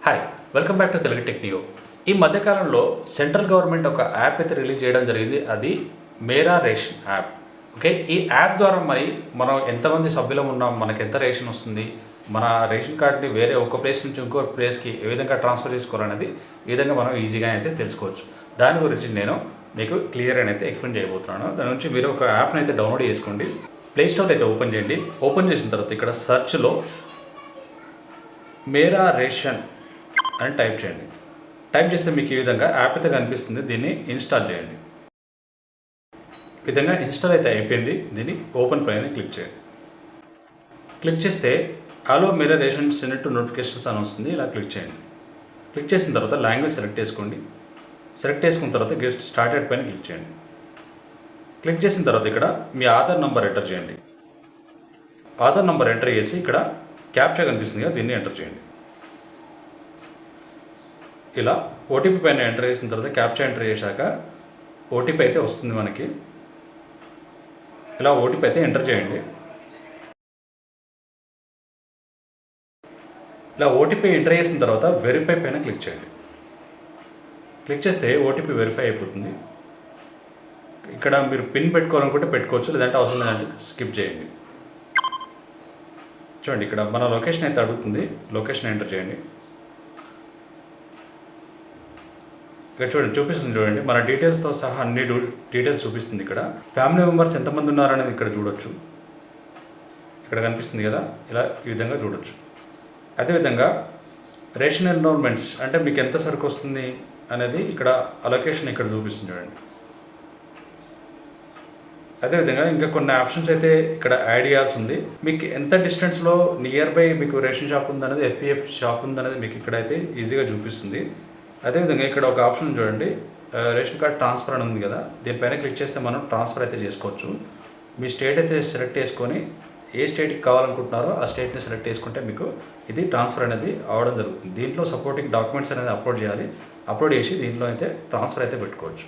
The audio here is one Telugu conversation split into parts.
Hi, welcome back to Telugu Technio. ఈ మధ్యకాలంలో సెంట్రల్ గవర్నమెంట్ ఒక యాప్ అయితే రిలీజ్ చేయడం జరిగింది. అది మేరా రేషన్ యాప్. ఓకే, ఈ యాప్ ద్వారా మనం ఎంతమంది సభ్యులం ఉన్నాం, మనకు ఎంత రేషన్ వస్తుంది, మన రేషన్ కార్డ్ని వేరే ఒక ప్లేస్ నుంచి ఇంకో ప్లేస్కి ఏ విధంగా ట్రాన్స్ఫర్ చేసుకోవాలనేది ఈ విధంగా మనం ఈజీగా అయితే తెలుసుకోవచ్చు. దాని గురించి నేను మీకు క్లియర్ అని అయితే ఎక్స్ప్లెయిన్ చేయబోతున్నాను. దాని నుంచి మీరు ఒక యాప్ని అయితే డౌన్లోడ్ చేసుకోండి. ప్లేస్టోర్ అయితే ఓపెన్ చేయండి. ఓపెన్ చేసిన తర్వాత ఇక్కడ సెర్చ్లో మేరా రేషన్ అని టైప్ చేయండి. టైప్ చేస్తే మీకు ఈ విధంగా యాప్ అయితే కనిపిస్తుంది. దీన్ని ఇన్స్టాల్ చేయండి. ఈ విధంగా ఇన్స్టాల్ అయితే అయిపోయింది. దీన్ని ఓపెన్ పైన క్లిక్ చేయండి. క్లిక్ చేస్తే అలో మేరా రేషన్ సెండ్ టు నోటిఫికేషన్స్ అని వస్తుంది. ఇలా క్లిక్ చేయండి. క్లిక్ చేసిన తర్వాత లాంగ్వేజ్ సెలెక్ట్ చేసుకోండి. సెలెక్ట్ చేసుకున్న తర్వాత గెట్ స్టార్టెడ్ పైన క్లిక్ చేయండి. క్లిక్ చేసిన తర్వాత ఇక్కడ మీ ఆధార్ నంబర్ ఎంటర్ చేయండి. ఆధార్ నంబర్ ఎంటర్ చేసి ఇక్కడ క్యాప్చా కనిపిస్తుంది కదా, దీన్ని ఎంటర్ చేయండి. ఇలా ఓటీపీ పైన ఎంటర్ చేసిన తర్వాత క్యాప్చా ఎంటర్ చేశాక ఓటీపీ అయితే వస్తుంది మనకి. ఇలా ఓటీపీ అయితే ఎంటర్ చేయండి. ఇలా ఓటీపీ ఎంటర్ చేసిన తర్వాత వెరిఫై పైన క్లిక్ చేయండి. క్లిక్ చేస్తే ఓటీపీ వెరిఫై అయిపోతుంది. ఇక్కడ మీరు పిన్ పెట్టుకోవాలనుకుంటే పెట్టుకోవచ్చు, లేదంటే అవసరం లేదంటే స్కిప్ చేయండి. చూడండి, ఇక్కడ మన లొకేషన్ అయితే అడుగుతుంది. లొకేషన్ ఎంటర్ చేయండి. ఇక్కడ చూడండి, చూపిస్తుంది. చూడండి, మన డీటెయిల్స్తో సహా అన్ని డీటెయిల్స్ చూపిస్తుంది. ఇక్కడ ఫ్యామిలీ మెంబర్స్ ఎంతమంది ఉన్నారనేది ఇక్కడ చూడొచ్చు. ఇక్కడ కనిపిస్తుంది కదా, ఇలా ఈ విధంగా చూడొచ్చు. అదేవిధంగా రేషన్ ఎన్రోల్మెంట్స్ అంటే మీకు ఎంత సరుకు వస్తుంది అనేది ఇక్కడ అలొకేషన్ ఇక్కడ చూపిస్తుంది. చూడండి, అదేవిధంగా ఇంకా కొన్ని ఆప్షన్స్ అయితే ఇక్కడ యాడ్ చేయాల్సి ఉంది. మీకు ఎంత డిస్టెన్స్లో నియర్ బై మీకు రేషన్ షాప్ ఉందనేది, ఎఫ్పిఎఫ్ షాప్ ఉందనేది మీకు ఇక్కడైతే ఈజీగా చూపిస్తుంది. అదేవిధంగా ఇక్కడ ఒక ఆప్షన్ చూడండి, రేషన్ కార్డ్ ట్రాన్స్ఫర్ అని ఉంది కదా, దీనిపైన క్లిక్ చేస్తే మనం ట్రాన్స్ఫర్ అయితే చేసుకోవచ్చు. మీ స్టేట్ అయితే సెలెక్ట్ చేసుకొని ఏ స్టేట్కి కావాలనుకుంటున్నారో ఆ స్టేట్ని సెలెక్ట్ చేసుకుంటే మీకు ఇది ట్రాన్స్ఫర్ అనేది అవ్వడం జరుగుతుంది. దీంట్లో సపోర్టింగ్ డాక్యుమెంట్స్ అనేది అప్లోడ్ చేయాలి. అప్లోడ్ చేసి దీంట్లో అయితే ట్రాన్స్ఫర్ అయితే పెట్టుకోవచ్చు.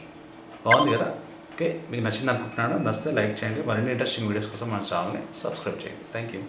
బాగుంది కదా. ఓకే, మీకు నచ్చింది అనుకుంటున్నాను. నచ్చితే లైక్ చేయండి. మరిన్ని ఇంట్రెస్టింగ్ వీడియోస్ కోసం మన ఛానల్ని సబ్స్క్రైబ్ చేయండి. Thank you.